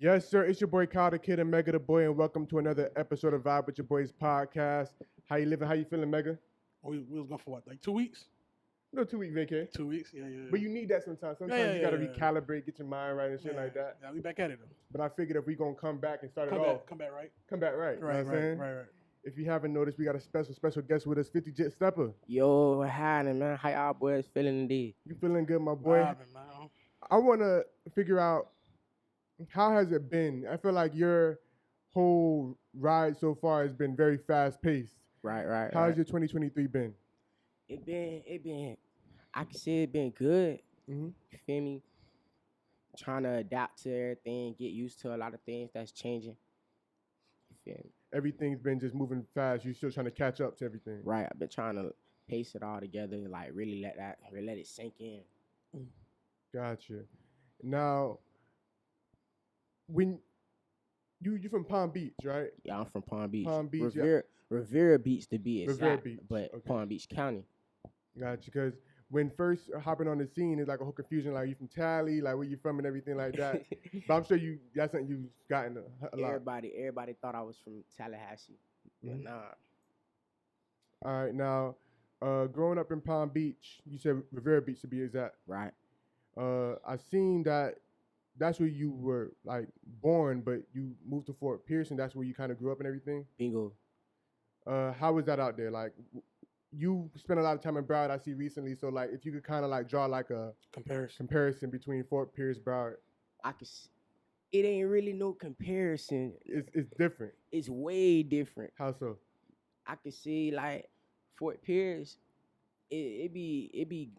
Yes, sir. It's your boy Kyle the Kid and Mega the Boy, and welcome to another episode of Vibe with Your Boys podcast. How you living? How you feeling, Mega? We was gone for what, like 2 weeks? No 2 week vacay. 2 weeks, yeah. But you need that sometimes. Sometimes you gotta recalibrate, get your mind right and shit like that. Yeah, we back at it though. But I figured if we gonna come back and start Come it back, off, come back, right? come back right. Right, You know what I'm saying? right. If you haven't noticed, we got a special guest with us, 50JITTSTEPPA. Yo, what happening, man? How y'all boys feeling today? You feeling good, my boy? Vibing, man. I wanna figure out how has it been? I feel like your whole ride so far has been very fast paced. Right. How's your 2023 been? It been. I can say it been good. Mm-hmm. You feel me? Trying to adapt to everything, get used to a lot of things that's changing. You feel me? Everything's been just moving fast. You're still trying to catch up to everything. Right. I've been trying to pace it all together, like really let it sink in. Gotcha. Now, when you from Palm Beach, right? Yeah, I'm from Palm Beach. Palm Beach, Revere Beach to be exact, Revere Beach, but okay. Palm Beach County. Gotcha. Because when first hopping on the scene, it's like a whole confusion. Like, you from Cali, like where you from and everything like that. But I'm sure that's something you've gotten a lot. Everybody thought I was from Tallahassee, but Mhm. nah. All right. Now, growing up in Palm Beach, you said Revere Beach to be exact. Right. I seen that's where you were like born, but you moved to Fort Pierce, and that's where you kind of grew up and everything. Bingo. How was that out there? Like, you spent a lot of time in Broward, I see recently. So, like, if you could kind of like draw like a comparison between Fort Pierce, Broward. It ain't really no comparison. It's different. It's way different. How so? I could see like Fort Pierce, it be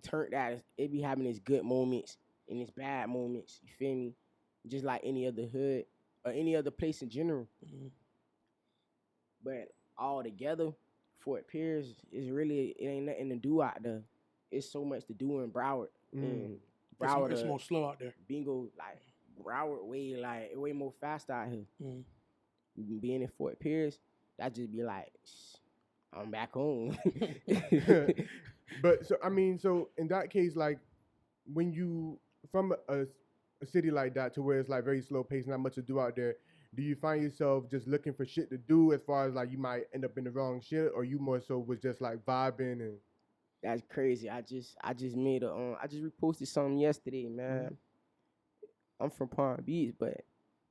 turned out. It be having its good moments and its bad moments. You feel me? Just like any other hood or any other place in general. Mm-hmm. But all together, Fort Pierce it ain't nothing to do out there. It's so much to do in Broward. And Broward, it's more slow out there. Bingo, like Broward way more fast out here. Mm-hmm. Being in Fort Pierce, that just be like, I'm back home. But so in that case, like, when you from a city like that to where it's like very slow paced, not much to do out there, do you find yourself just looking for shit to do as far as like you might end up in the wrong shit, or you more so was just like vibing and? That's crazy. I just made I just reposted something yesterday, man. Mm-hmm. I'm from Palm Beach, but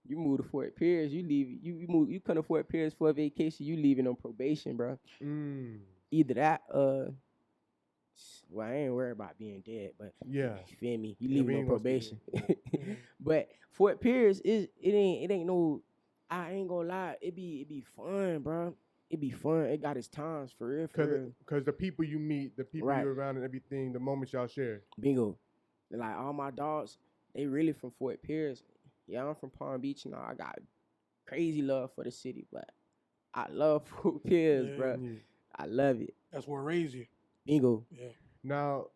you move to Fort Pierce, you come to Fort Pierce for a vacation, you leaving on probation, bro. Either that, well, I ain't worried about being dead, but yeah, you feel me? You leaving on probation. Mm-hmm. But Fort Pierce it ain't no. I ain't gonna lie, it be fun, bro. It be fun. It got its times for real. Because the people you meet, the people you're around, and everything, the moments y'all share. Bingo. Like all my dogs, they really from Fort Pierce. Yeah, I'm from Palm Beach, and I got crazy love for the city, but I love Fort Pierce, bro. Yeah. I love it. That's where it raised you. Bingo. Yeah. Now,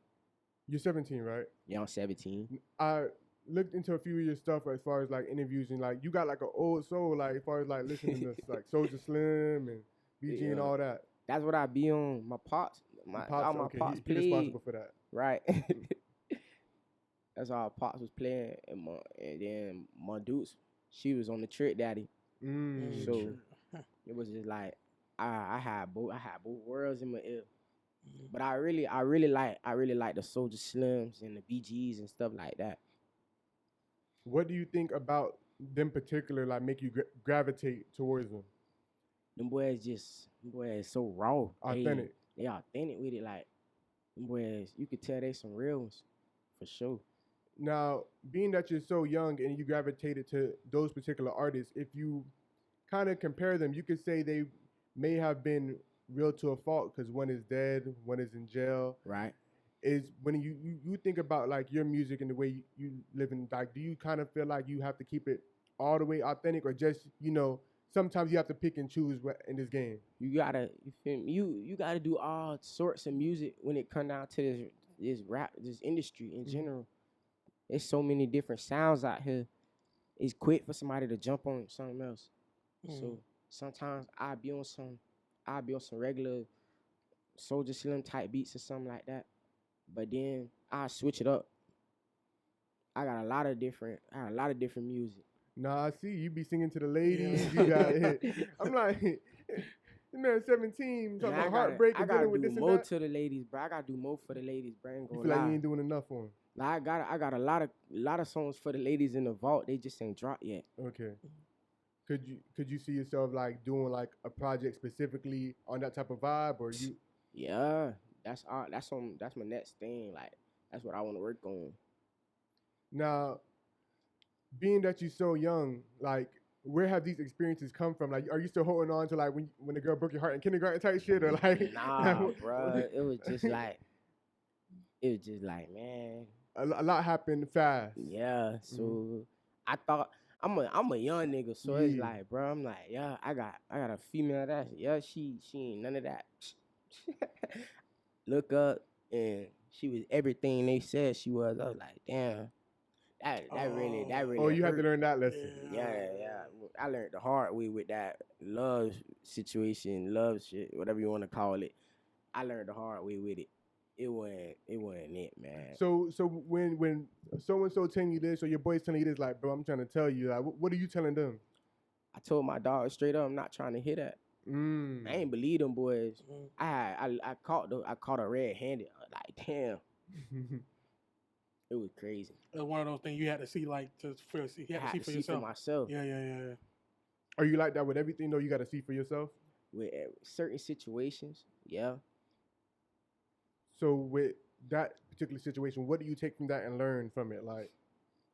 you're 17, right? Yeah, I'm 17. I looked into a few of your stuff as far as like interviews, and like you got like an old soul, like as far as like listening to like Soulja Slim and BG and all that. That's what I be on. My pops He's played. responsible for that. Right. That's all pops was playing, and then my dudes, she was on the Trick Daddy. So it was just like I had both worlds in my ear. But I really like the Soulja Slims and the BGs and stuff like that. What do you think about them particular like make you gravitate towards them? Them boys so raw. Authentic. They authentic with it. Like them boys, you could tell they some real ones for sure. Now, being that you're so young and you gravitated to those particular artists, if you kind of compare them, you could say they may have been real to a fault because one is dead, one is in jail. Right. Is when you think about like your music and the way you live in, like, do you kind of feel like you have to keep it all the way authentic, or just, sometimes you have to pick and choose in this game? You gotta do all sorts of music when it come down to this industry in general. There's so many different sounds out here. It's quick for somebody to jump on something else. So sometimes I'll be on some regular Soulja Slim type beats or something like that. But then I switch it up. I got a lot of different music. Nah, I see you be singing to the ladies. Yeah. You got. I'm like, you man, 17 talking Man, about heartbreak I and gotta dealing with do this and more that. to the ladies, bro. I gotta do more for the ladies, bro. I ain't You gonna feel like lie. you ain't doing enough for them. Like, I got a lot of songs for the ladies in the vault. They just ain't dropped yet. Okay. Could you see yourself like doing like a project specifically on that type of vibe, or you? Yeah, that's my next thing. Like, that's what I want to work on. Now, being that you're so young, like, where have these experiences come from? Like, are you still holding on to like when the girl broke your heart in kindergarten type shit, or like? Nah, bro. It was just like, man. a lot happened fast. Yeah. So I thought I'm a young nigga, so it's Yeah. like, bro, I'm like, yeah, I got a female that, yeah, she ain't none of that. Look up, and she was everything they said she was. I was like, damn, that really Oh, you have hurt. to learn that lesson. Yeah. I learned the hard way with that love situation, love shit, whatever you want to call it. I learned the hard way with it. It wasn't it, man. So when so and so telling you this, or your boys telling you this, like, bro, I'm trying to tell you, like, what are you telling them? I told my dog straight up, I'm not trying to hear that. I ain't believe them boys. I caught her red-handed. Like, damn. It was crazy. It was one of those things you had to see, like, you had to see for yourself. For myself. Yeah. Are you like that with everything though? You got to see for yourself. With certain situations, yeah. So with that particular situation, what do you take from that and learn from it? Like,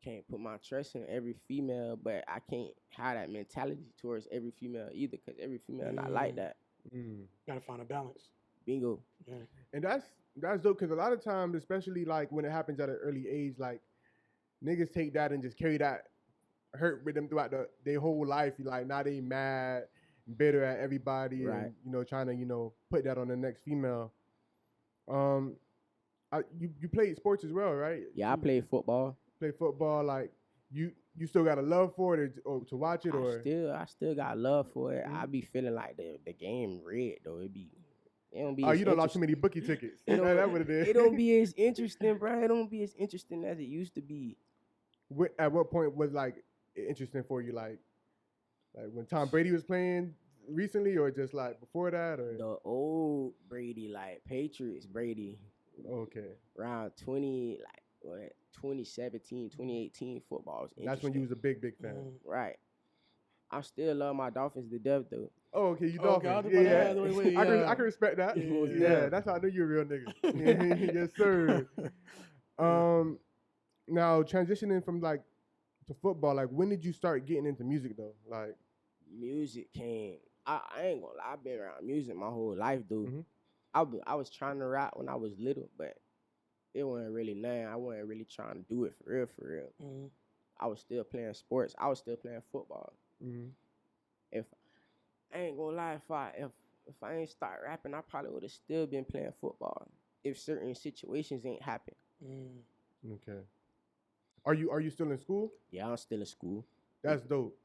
Can't put my trust in every female, but I can't have that mentality towards every female either, because every female not like that. Gotta find a balance. Bingo. Yeah. and that's dope, because a lot of times, especially like when it happens at an early age, like niggas take that and just carry that hurt with them throughout their whole life. Like, now they mad, bitter at everybody, Right. and trying to put that on the next female. You played sports as well, right? Yeah, I played football. Play football, like you still got a love for it, or to watch it, or I still got love for it. I be feeling like the game red though. It don't be. Oh, as you don't lost too interesting. many bookie tickets. It don't- That's what it is. It don't be as interesting, bro. It don't be as interesting as it used to be. At what point was like interesting for you, like when Tom Brady was playing recently, or just like before that, or The old Brady, like Patriots Brady, okay, around 2017, 2018 football was that's when you was a big fan. right. I still love my Dolphins to death though. Oh, okay, you Okay, Dolphins. I was about to Yeah, ask, wait, I can respect that. Yeah. Yeah, that's how I knew you were a real nigga. Yes, sir. Now transitioning from like to football, like when did you start getting into music though? Like, Music came. I ain't gonna lie. I've been around music my whole life, dude. Mhm. I was trying to rap when I was little, but it wasn't really nothing. I wasn't really trying to do it for real, for real. I was still playing sports. I was still playing football. If I ain't gonna lie, if I ain't start rapping, I probably would have still been playing football if certain situations ain't happen. okay. Are you still in school? Yeah, I'm still in school. That's dope.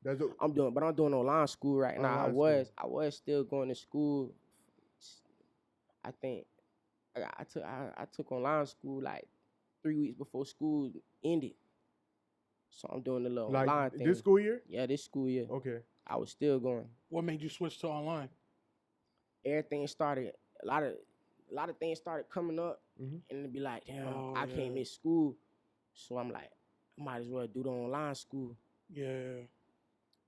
That's dope. I'm doing online school right now. Online I was still going to school. I think I took online school like 3 weeks before school ended. So I'm doing a little Like online thing. this school year? Yeah, this school year. Okay. I was still going. What made you switch to online? Everything started. A lot of things started coming up, Mhm. and it'd be like, damn, Oh, I yeah. can't miss school. So I'm like, I might as well do the online school. Yeah.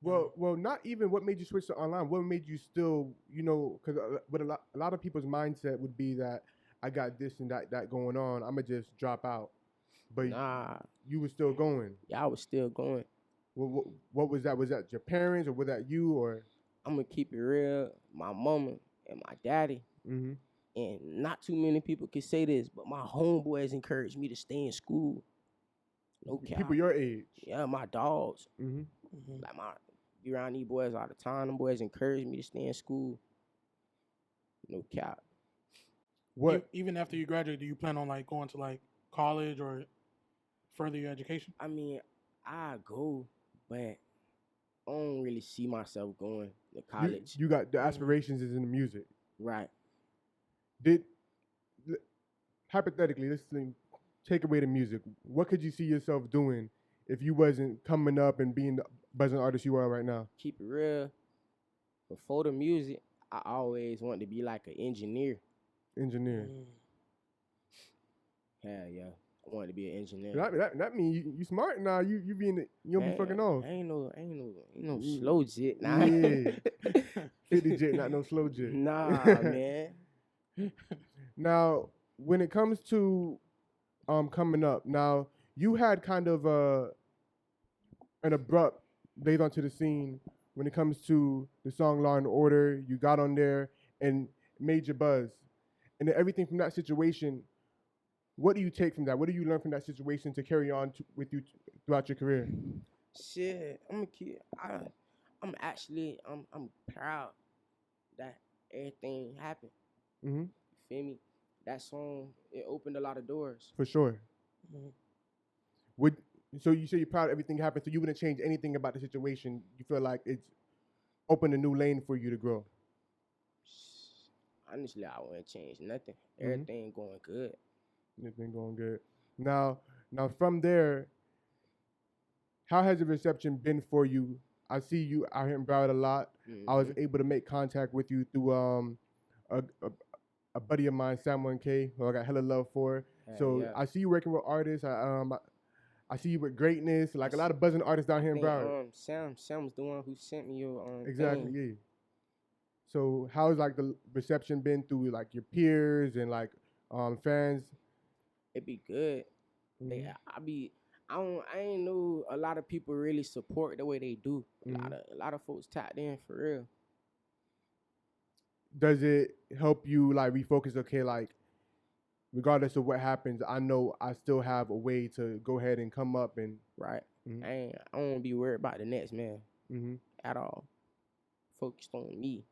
Well, not even what made you switch to online. What made you still, because what a lot of people's mindset would be that I got this and that going on, I'ma just drop out. But Nah, you were still going. yeah, I was still going. What was that? Was that your parents, or was that you, or? I'm gonna keep it real. My mama and my daddy, Mm-hmm. and not too many people can say this, but my homeboys encouraged me to stay in school. No cap. People your age. Yeah, my dogs. Mm-hmm. Like be around these boys all the time. Them boys encouraged me to stay in school. No cap. What? Even after you graduate, do you plan on like going to like college or further your education? I mean, I go, but I don't really see myself going to college. You got the aspirations is in the music. Right. Hypothetically, this thing, take away the music, what could you see yourself doing if you wasn't coming up and being the buzzing artist you are right now? Keep it real. Before the music, I always wanted to be like an engineer. Engineer. Hell yeah, I wanted to be an engineer. That mean you smart now. You don't be fucking off. Ain't no slow jit. Nah. Yeah. 50 jit, not no slow jit. Nah, man. Now, when it comes to coming up, now you had kind of an abrupt blaze onto the scene when it comes to the song Law and Order. You got on there and made your buzz. And then everything from that situation, what do you take from that? What do you learn from that situation to carry on with you throughout your career? Shit, I'm actually proud that everything happened. Mm-hmm. You feel me? That song, it opened a lot of doors. For sure. So you say you're proud everything happened, so you wouldn't change anything about the situation. You feel like it's opened a new lane for you to grow. Honestly, I wouldn't change nothing. Everything going good. Everything going good. Now from there, how has the reception been for you? I see you out here in Broward a lot. I was able to make contact with you through a buddy of mine, Samuel K, who I got hella love for. So yeah. I see you working with artists. I see you with greatness, like a lot of buzzing artists down here in Broward. Sam was the one who sent me your exactly, thing. Yeah. So how's like the reception been through like your peers and like fans? It be good. I ain't know a lot of people really support the way they do. A lot of folks tapped in for real. Does it help you like refocus? Okay, like regardless of what happens, I know I still have a way to go ahead and come up and right. I don't want to be worried about the next man at all. Focused on me.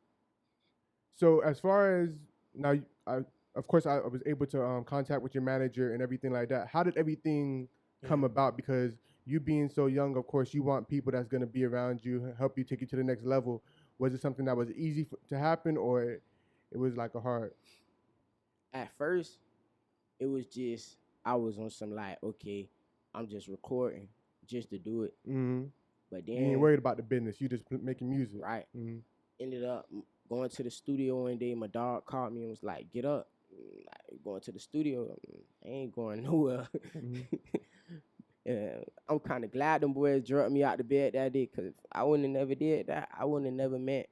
So as far as now, of course I was able to contact with your manager and everything like that. How did everything come about? Because you being so young, of course, you want people that's going to be around you, help you take you to the next level. Was it something that was easy to happen, or it was like a hard? At first, it was just, I was on some like, okay, I'm just recording just to do it. But then you ain't worried about the business. You just making music. Right. Ended up going to the studio one day. My dog called me and was like, get up. Like, going to the studio. I ain't going nowhere. I'm kind of glad them boys dropped me out the bed that day, because I wouldn't have never did that. I wouldn't have never met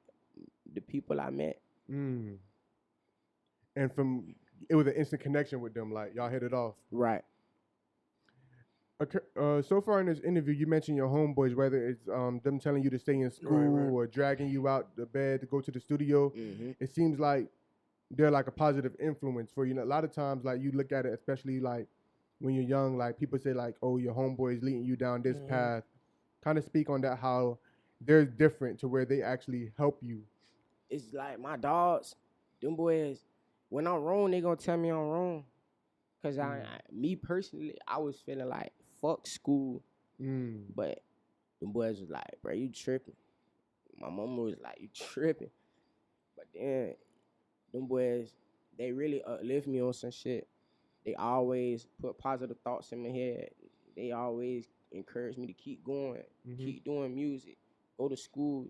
the people I met. And it was an instant connection with them. Like, y'all hit it off. Right. So far in this interview, you mentioned your homeboys, whether it's them telling you to stay in school or dragging you out the bed to go to the studio. It seems like they're like a positive influence for you. A lot of times, like, you look at it, especially like when you're young, like people say like, oh, your homeboys leading you down this path. Kind of speak on that, how they're different to where they actually help you. It's like my dogs, them boys, when I'm wrong, they gonna tell me I'm wrong. Cause me personally, I was feeling like fuck school. But them boys was like, bro, you tripping. My mama was like, you tripping. But then them boys, they really uplift me on some shit. They always put positive thoughts in my head. They always encourage me to keep going, keep doing music, go to school.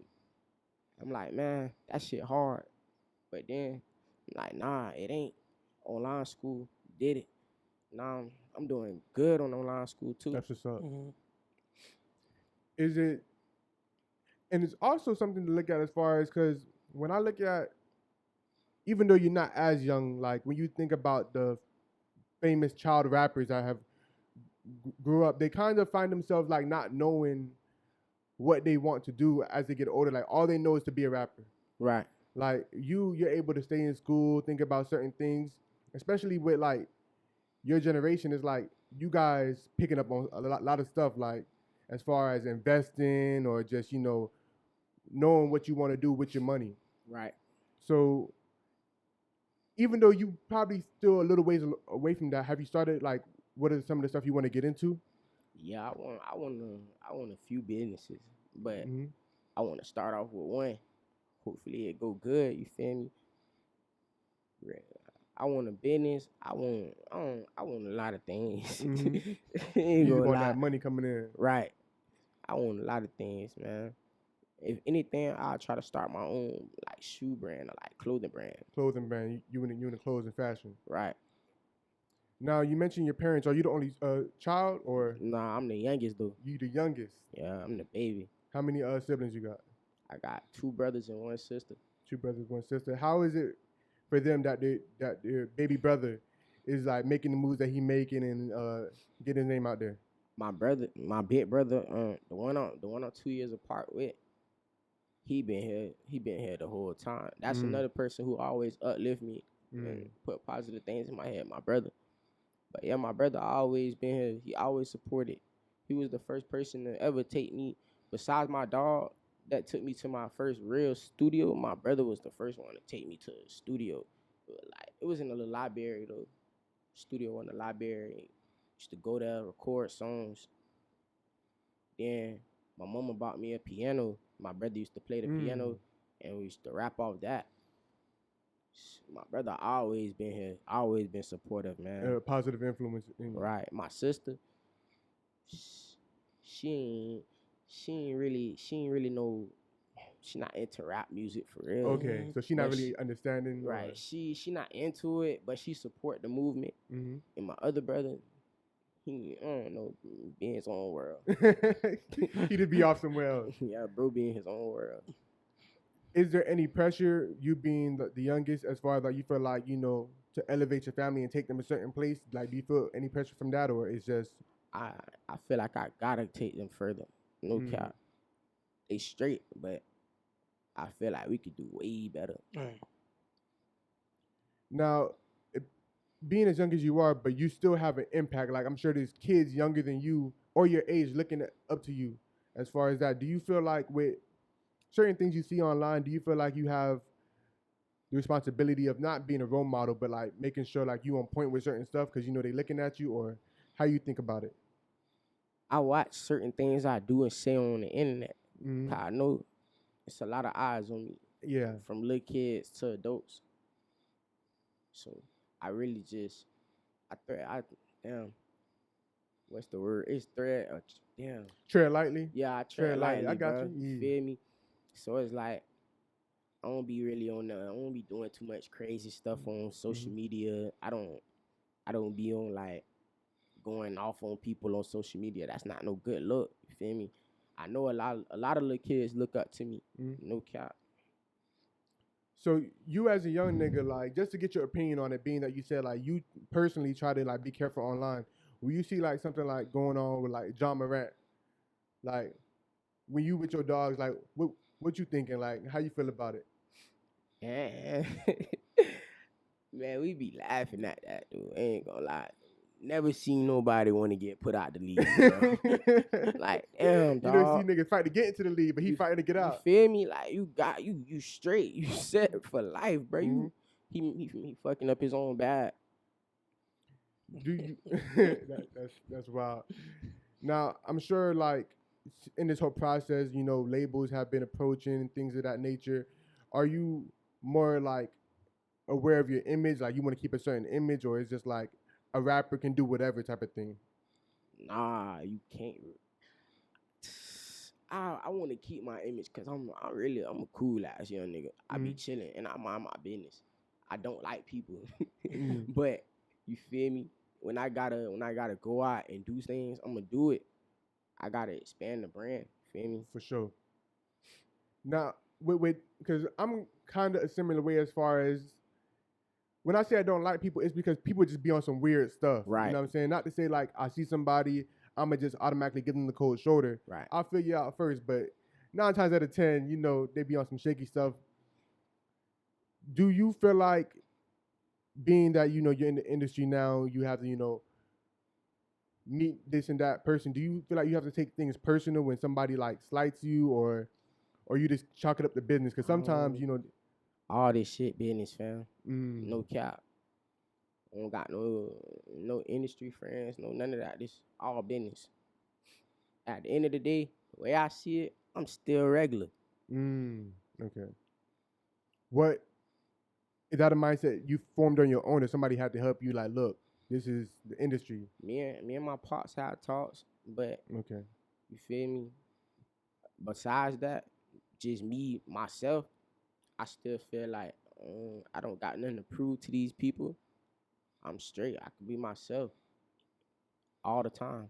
I'm like, man, that shit hard. But then, I'm like, nah, it ain't. Online school did it. Now I'm doing good on online school too. That's what's up. Is it, and it's also something to look at as far as, because when I look at, even though you're not as young, like when you think about the famous child rappers that have grew up, they kind of find themselves like not knowing what they want to do as they get older. Like all they know is to be a rapper. Right. Like you're able to stay in school, think about certain things, especially with like your generation is like you guys picking up on a lot of stuff, like as far as investing or just, knowing what you want to do with your money. Right. So even though you probably still a little ways away from that, have you started like, what are some of the stuff you want to get into? Yeah, I want a few businesses, but I want to start off with one. Hopefully it go good. You feel me? I want a business. I want a lot of things. Mhm. Ain't You gonna want lie. that money coming in. Right. I want a lot of things, man. If anything, I'll try to start my own like shoe brand or like clothing brand. Clothing brand. You in the clothes and fashion. Right. Now you mentioned your parents. Are you the only child or Nah, I'm the youngest though. you the youngest? Yeah, I'm the baby. How many siblings you got? I got 2 brothers and 1 sister. 2 brothers, 1 sister. How is it for them that their baby brother is like making the moves that he making and getting his name out there? My big brother, the one I'm 2 years apart with, he been here the whole time. That's another person who always uplift me and put positive things in my head, my brother. But yeah, my brother always been here. He always supported. He was the first person to ever take me, besides my dog, that took me to my first real studio. My brother was the first one to take me to a studio. It was in the little library though. Studio in the library. Used to go there, record songs. Then my mama bought me a piano. My brother used to play the piano, and we used to rap off that. My brother always been here, always been supportive, man. Positive influence. Right. My sister, she ain't really know. She not into rap music for real. Okay, so she not But really understanding. Right. She not into it, but she support the movement. Mm-hmm. And my other brother, he I don't know, be in his own world. He did be off somewhere else. Yeah, bro, be in his own world. Is there any pressure, you being the youngest, as far as like you feel like, to elevate your family and take them a certain place? Like, do you feel any pressure from that, or it's just I feel like I gotta take them further. No cap. They straight, but I feel like we could do way better. Now, being as young as you are, but you still have an impact. Like, I'm sure there's kids younger than you or your age looking up to you as far as that. Do you feel like with certain things you see online, do you feel like you have the responsibility of not being a role model, but like making sure like you on point with certain stuff because they looking at you, or how you think about it? I watch certain things I do and say on the internet. I know it's a lot of eyes on me. Yeah. From little kids to adults. So I really just, what's the word? It's thread. Damn. Tread lightly. Yeah, I tread lightly. I got bro. you. You feel me? So it's like, I don't be really on I don't be doing too much crazy stuff on social media. I don't be on like going off on people on social media. That's not no good look. You feel me? I know a lot of little kids look up to me. No cap. So you as a young nigga, like, just to get your opinion on it, being that you said like you personally try to like be careful online, when you see like something like going on with like John Morant, like when you with your dogs, like what you thinking? Like, how you feel about it? Yeah. Man, we be laughing at that, dude. I ain't gonna lie. Never seen nobody want to get put out the league, bro. Like, damn, dog. You don't see niggas fight to get into the league, but he fighting to get out. You feel me? Like, you straight. You set for life, bro. He fucking up his own bag. Do you? That's wild. Now, I'm sure, like, in this whole process, labels have been approaching things of that nature. Are you more like aware of your image? Like, you want to keep a certain image, or is just like a rapper can do whatever type of thing? Nah, you can't. I want to keep my image because I'm a cool ass young nigga. I be chilling and I mind my business. I don't like people, but you feel me? When I gotta go out and do things, I'm gonna do it. I gotta expand the brand. Feel me? For sure. Now, because I'm kind of a similar way as far as when I say I don't like people, it's because people just be on some weird stuff. Right. You know what I'm saying? Not to say like I see somebody, I'm going to just automatically give them the cold shoulder. Right. I'll figure you out first, but 9 times out of 10, they be on some shaky stuff. Do you feel like, being that, you're in the industry now, you have to, meet this and that person, do you feel like you have to take things personal when somebody like slights you, or you just chalk it up to business? Because sometimes, all this shit business, fam. No cap. I don't got no industry friends, no none of that. This all business. At the end of the day, the way I see it, I'm still regular. Okay. What Is that a mindset you formed on your own, or somebody had to help you? Like, look, this is the industry. Me and my pops had talks, but Okay. you feel me? Besides that, just me myself, I still feel like I don't got nothing to prove to these people. I'm straight. I can be myself all the time.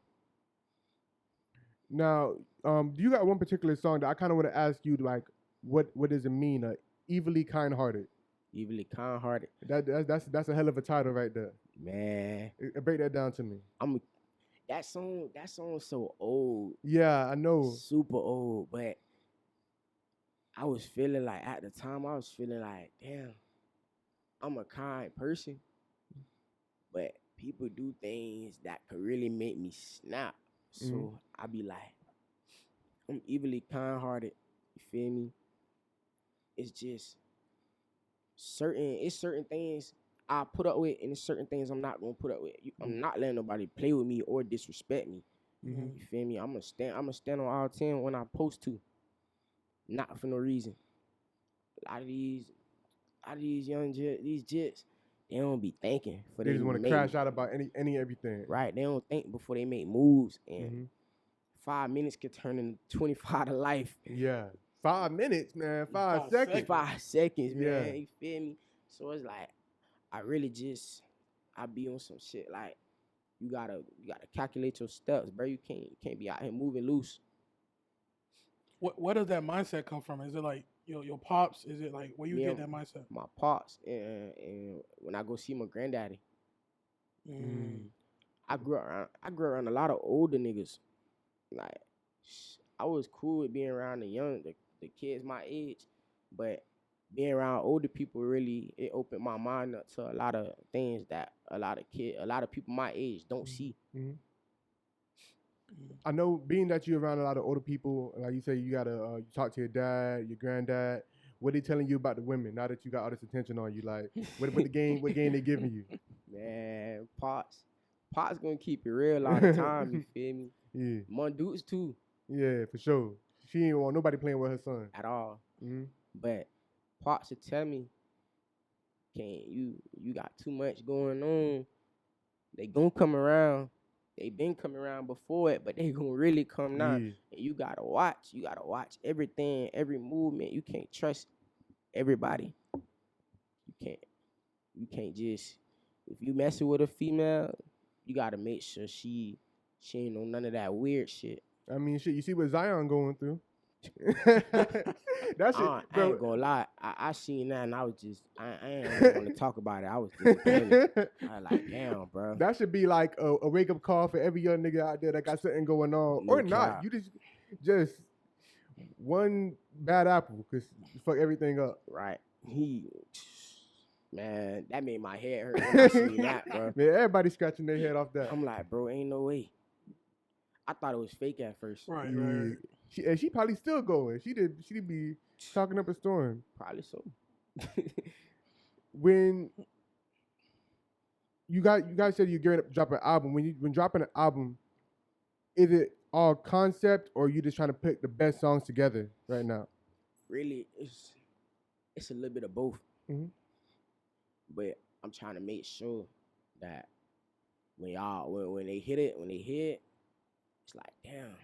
Now, do you got one particular song that I kind of want to ask you, like, what does it mean? Evilly kind-hearted. Evilly kind-hearted. That's a hell of a title right there. Man, Break that down to me. that song's so old. Yeah, I know. Super old, but I was feeling like at the time I was feeling like, damn, I'm a kind person, but people do things that could really make me snap. So I be like, I'm evilly kind-hearted. You feel me? It's just certain things I put up with, and there's certain things I'm not gonna put up with. I'm not letting nobody play with me or disrespect me. You feel me? I'm gonna stand on all 10 when I'm supposed to. Not for no reason. A lot of these young these jits, they don't be thinking for They just want to crash out about any everything. Right. They don't think before they make moves, and 5 minutes could turn into 25 to life. Yeah. 5 minutes, man. 5 seconds. 5 seconds, man. Yeah. You feel me? So it's like I be on some shit like you gotta calculate your steps, bro. You can't be out here moving loose. Where does that mindset come from? Is it like your pops? Is it like where you get that mindset? My pops and when I go see my granddaddy. I grew around a lot of older niggas. Like I was cool with being around the kids my age, but being around older people really it opened my mind up to a lot of things that a lot of people my age don't see. I know, being that you're around a lot of older people, like you say, you gotta you talk to your dad, your granddad. What they telling you about the women now that you got all this attention on you? Like, what game they giving you? Man, Pops gonna keep it real all the time. You feel me? Yeah. My dudes too. Yeah, for sure. She ain't want nobody playing with her son at all. But Pops would tell me, "Can't you got too much going on? They gonna come around. They been coming around before it, but they gonna really come now. And you gotta watch. You gotta watch everything, every movement. You can't trust everybody. You can't just if you messing with a female, you gotta make sure she ain't on none of that weird shit. I mean, shit. You see what Zion going through? That shit, bro. I ain't gonna lie. I seen that and I was just I ain't want to talk about it. I was disappointed. I was like, damn, bro. That should be like a wake up call for every young nigga out there that got something going on, No or not. cap. You just one bad apple because you fuck everything up. Right. Man, that made my head hurt when I seen that, bro. Man, everybody scratching their head off that. I'm like, bro, ain't no way. I thought it was fake at first. Right. She probably still going. She be talking up a storm. Probably so. When you guys said you're going to drop an album. When dropping an album, is it all concept or you just trying to pick the best songs together right now? Really, it's a little bit of both. But I'm trying to make sure that when they hit it, it's like, damn,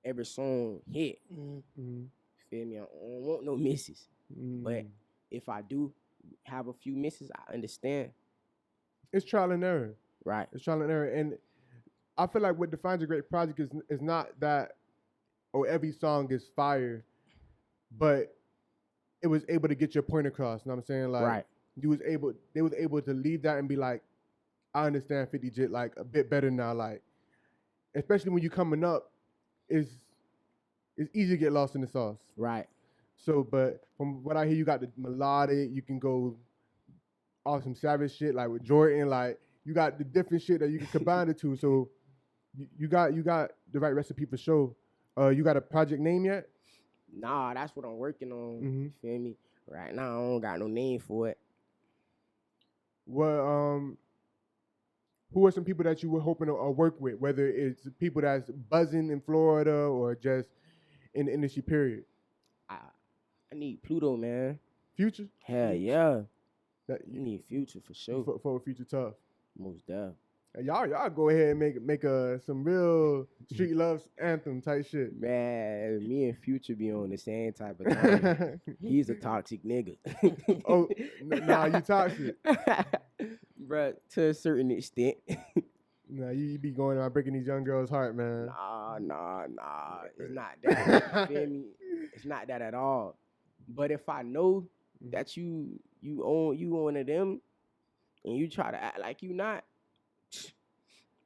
every song hit. Feel me? I don't want no misses. But if I do have a few misses, I understand. It's trial and error. Right. It's trial and error. And I feel like what defines a great project is not that, every song is fire, but it was able to get your point across. You know what I'm saying? Like, right. They was able to leave that and be like, I understand 50 Jit like a bit better now. Like, especially when you coming up, it's easy to get lost in the sauce. Right. So, but from what I hear, you got the melodic. You can go off some savage shit like with Jordan. Like, you got the different shit that you can combine the two. So, you got the right recipe for sure. You got a project name yet? Nah, that's what I'm working on. You feel me? Right now, I don't got no name for it. Well, who are some people that you were hoping to work with, whether it's people that's buzzing in Florida or just in the industry, period? I need Pluto, man. Future? Hell yeah. That You need Future for sure. for Future Tough. Most deaf. Y'all go ahead and make some real street love anthem type shit. Man, me and Future be on the same type of time. He's a toxic nigga. Oh, nah, you toxic. Bruh, to a certain extent. Nah, you be going around breaking these young girls' heart, man. Nah. It's not that. You feel me? It's not that at all. But if I know that you one of them and you try to act like you not,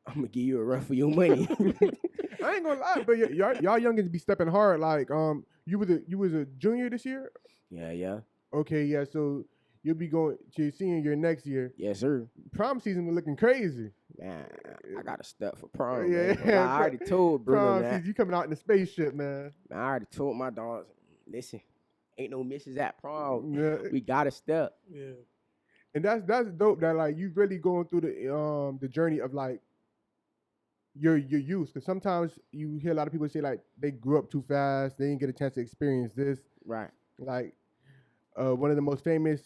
I'm gonna give you a run for your money. I ain't gonna lie, but y'all youngins be stepping hard. Like, you was a junior this year? Yeah. Okay, yeah. So you'll be going to your senior year next year. Yes, sir. Prom season was looking crazy. Man, I got a step for prom. Yeah, Man. I already told Bruno prom that. season, you coming out in the spaceship, man. I already told my dogs, listen, ain't no misses at prom. Yeah. We got to step. Yeah. And that's dope that like you really going through the journey of like your youth, because sometimes you hear a lot of people say like they grew up too fast, they didn't get a chance to experience this. Right. Like one of the most famous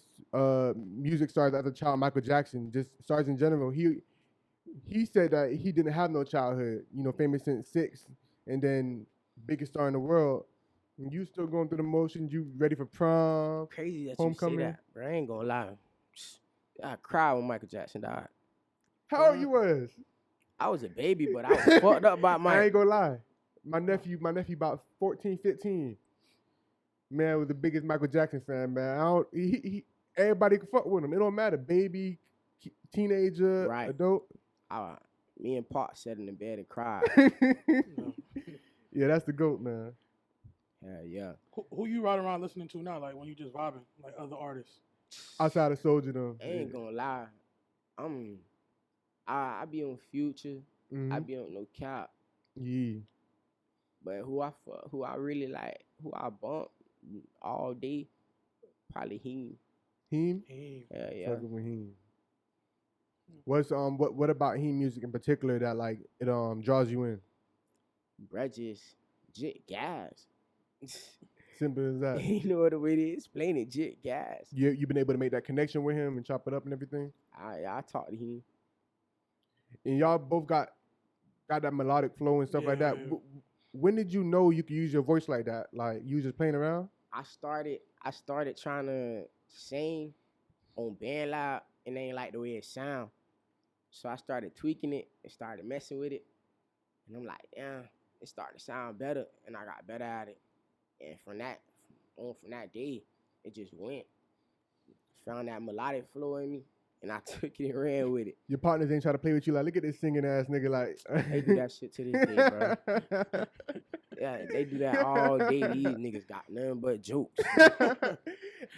music stars as a child, Michael Jackson, just stars in general. He said that he didn't have no childhood. You know, famous since 6, and then biggest star in the world. And you still going through the motions. You ready for prom? Crazy that Homecoming. you say that, bro. I ain't gonna lie. I cried when Michael Jackson died. How old you was? I was a baby, but I was fucked up by I my. ain't gonna lie. My nephew about 14, 15. Man, was the biggest Michael Jackson fan, man. Everybody can fuck with him. It don't matter, baby, teenager, Right. adult. Me and Pop sat in the bed and cried. Yeah, that's the GOAT, man. Yeah. Who you ride around listening to now? Like when you just vibing, like other artists. Outside of Soldier, though. I ain't gonna lie. I be on Future. I be on No Cap. Yeah. But who I really like, who I bump all day, probably him. Him? Yeah. Fucking with him. What's what about him music in particular that like it draws you in? Bruh, just jit gas. Simple as that. You know what the way to explain it, jit gas. You been able to make that connection with him and chop it up and everything? I talk to him. And y'all both got that melodic flow and stuff like that. Yeah. When did you know you could use your voice like that? Like you was just playing around? I started trying to sing on band lab and they ain't like the way it sound. So I started tweaking it and started messing with it. And I'm like, damn, it started to sound better and I got better at it. And from that day, it just went. Found that melodic flow in me and I took it and ran with it. Your partners ain't try to play with you like, look at this singing ass nigga like. They do that shit to this day, bro. Yeah, they do that all day. These niggas got nothing but jokes.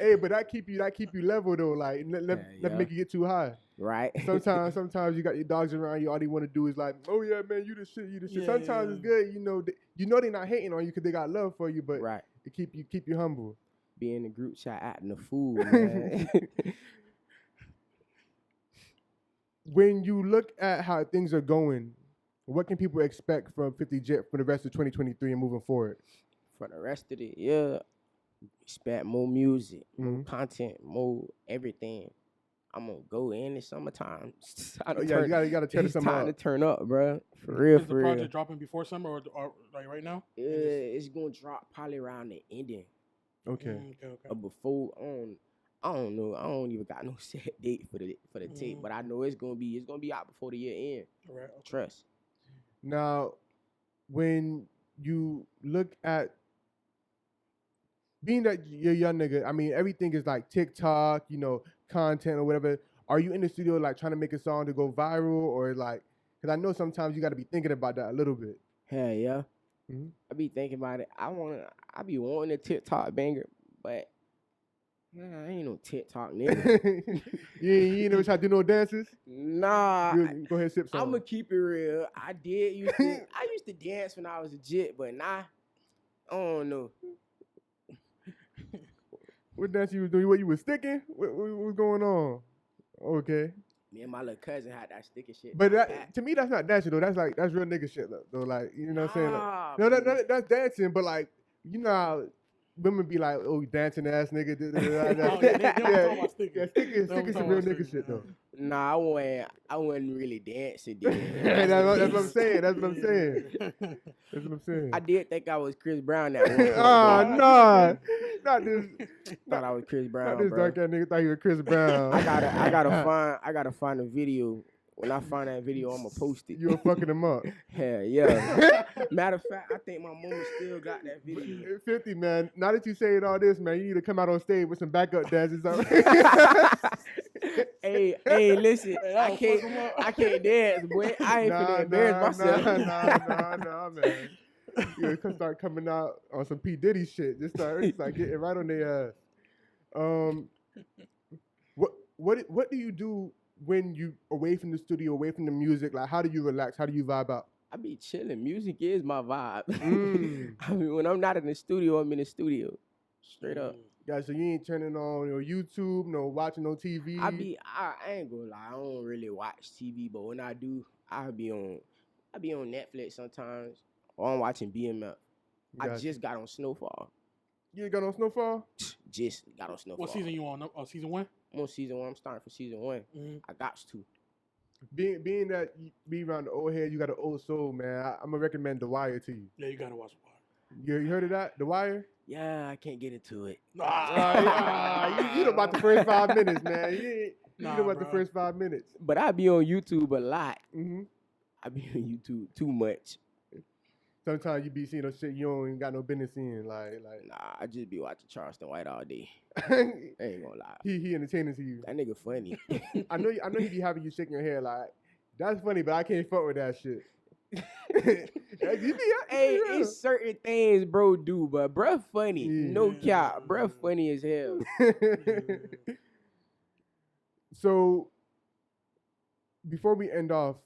Hey, but that keep you level though. Like let make you get too high. Right. Sometimes you got your dogs around you. All they want to do is like, oh yeah, man, you the shit. Yeah, Sometimes it's good. You know they not hating on you because they got love for you, but Right. it keep you humble. Be in the group chat acting a fool, man. When you look at how things are going, what can people expect from 50 Jit for the rest of 2023 and moving forward? For the rest of the year, expect more music, more content, more everything. I'm gonna go in the summertime. You gotta turn It's some time to up. turn up, bro. For real, Is the for real. project dropping before summer or like right now? Yeah, it's gonna drop probably around the ending. Okay. Okay. Or before. I don't know. I don't even got no set date for the tape, but I know it's gonna be out before the year end. All right. Trust. Now, when you look at being that you're a young nigga, I mean, everything is like TikTok, content or whatever. Are you in the studio like trying to make a song to go viral or like? Because I know sometimes you got to be thinking about that a little bit. Hell yeah. Mm-hmm. I be thinking about it. I be wanting a TikTok banger, but I ain't no TikTok nigga. you ain't never try to do no dances? Nah. Go ahead, sip some. I'ma keep it real. I used to dance when I was a jit, but nah, I don't know. What dance you was doing? What you was sticking? What was going on? Okay. Me and my little cousin had that sticky shit. But to me, that's not dancing though. That's real nigga shit though. Like, you know what I'm saying? Like, no, that's dancing. But like, how women be like, oh, dancing ass nigga. Oh, they don't talk about sticking. Yeah, sticking They don't some talk real about nigga sticking, shit though. Nah, I wasn't really dancing then. That's what I'm case. saying. That's what I'm Yeah. saying. That's what I'm saying. I did think I was Chris Brown at one point. Ah, though. nah, not this. Thought I was Chris Not Brown, this bro. dark ass nigga thought he was Chris Brown. I gotta find a video. When I find that video, I'ma post it. You were fucking him up. Hell yeah. Matter of fact, I think my mama still got that video. 50, man. Now that you saying all this, man, you need to come out on stage with some backup dances. hey, listen, Hey, I can't dance, boy. I ain't finna embarrass myself. Nah, man. You can start coming out on some P. Diddy shit. Just start getting right on their ass. What do you do when you away from the studio, away from the music? Like, how do you relax? How do you vibe out? I be chilling. Music is my vibe. Mm. I mean, when I'm not in the studio, I'm in the studio. Straight up. Yeah, so you ain't turning on your YouTube, no watching no TV. I ain't gonna lie, I don't really watch TV, but when I do, I be on Netflix sometimes, or I'm watching BMF. I Gotcha. just got on Snowfall. You ain't got on Snowfall? Just got on Snowfall. What season you on? Season 1? I'm on season 1. I'm starting for season 1. Mm-hmm. I got to. Being that you be around the old head, you got an old soul, man. I'm gonna recommend The Wire to you. Yeah, you gotta watch The Wire. You heard of that? The Wire? Yeah, I can't get into it. You know about the first 5 minutes, man. You know about the bro. first 5 minutes. But I be on YouTube a lot. Mm-hmm. I be on YouTube too much. Sometimes you be seeing those shit you don't even got no business seeing. Like Nah, I just be watching Charleston White all day. I ain't gonna lie. he entertaining to you. That nigga funny. I know he be having you shaking your head like, that's funny, but I can't fuck with that shit. Hey, it's certain things bro do, but bruh funny. Yeah. No cap. Bruh funny as hell. So, before we end off,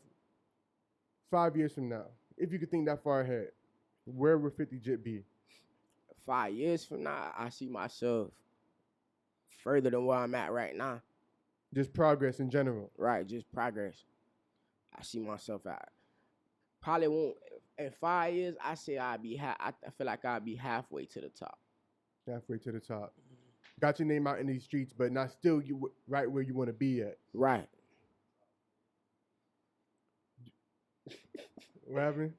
5 years from now, if you could think that far ahead, where would 50 Jit be? 5 years from now, I see myself further than where I'm at right now. Just progress in general. Right, just progress. I see myself at probably won't in 5 years. I say I feel like I'll be halfway to the top. Halfway to the top. Got your name out in these streets, but not still you right where you want to be at. Right. What happened?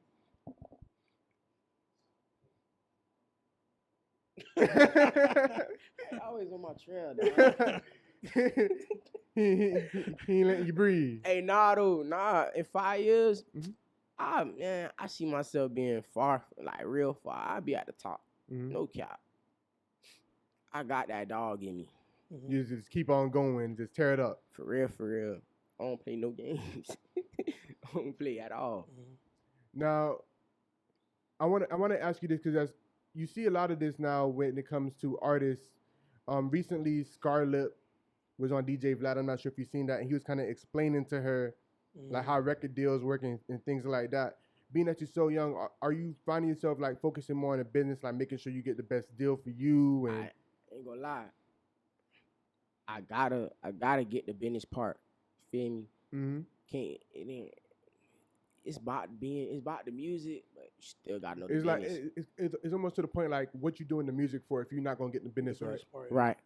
Always on my trail, dog. he ain't letting you breathe. Hey, nah, though. Nah, in 5 years, Mhm. I see myself being far, like real far. I'll be at the top. Mhm. No cap. I got that dog in me. Mm-hmm. You just keep on going, just tear it up. For real, for real. I don't play no games. I don't play at all. Mm-hmm. Now, I want to ask you this because you see a lot of this now when it comes to artists. Recently, Scarlett was on DJ Vlad. I'm not sure if you've seen that, and he was kind of explaining to her like how record deals work and things like that. Being that you're so young, are you finding yourself like focusing more on the business, like making sure you get the best deal for you? And I ain't gonna lie. I gotta get the business part. Feel me? mm-hmm. It's about the music, but you still gotta know the It's business. like it's almost to the point like what you doing the music for if you're not gonna get the business right. Right.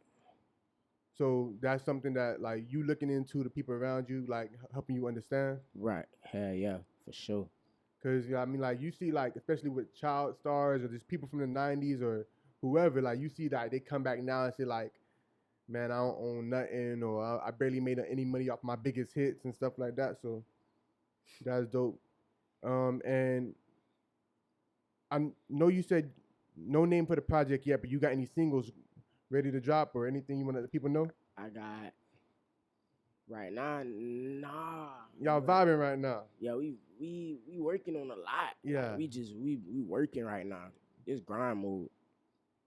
So that's something that like you looking into the people around you, like helping you understand. Right. Hell yeah, for sure. Cause I mean, like you see, like especially with child stars or just people from the '90s or whoever, like you see that they come back now and say like, "Man, I don't own nothing," or "I barely made any money off my biggest hits and stuff like that." So that's dope. And I know you said no name for the project yet, but you got any singles ready to drop or anything you want to let people know? I got right now, nah. Y'all vibing right now. Yeah, we working on a lot. Yeah. Like, we working right now. It's grind mode.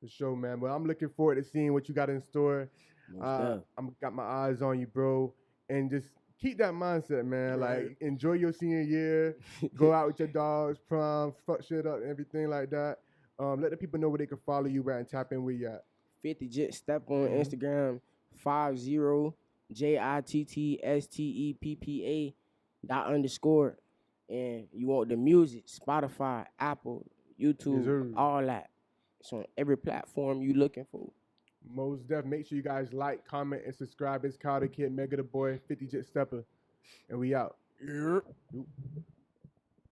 For sure, man. But I'm looking forward to seeing what you got in store. Most def. I'm got my eyes on you, bro. And just keep that mindset, man. Right. Like, enjoy your senior year. Go out with your dogs, prom, fuck shit up, everything like that. Let the people know where they can follow you at and tap in where you at. 50JITTSTEPPA on Instagram. 50JITTSTEPPA._ And you want the music, Spotify, Apple, YouTube, Yes, sir. all that. It's on every platform you looking for. Most def. Make sure you guys like, comment, and subscribe. It's Kyle the Kid, Mega the Boy, 50 Jit Stepper, and we out. Yeah. Oop.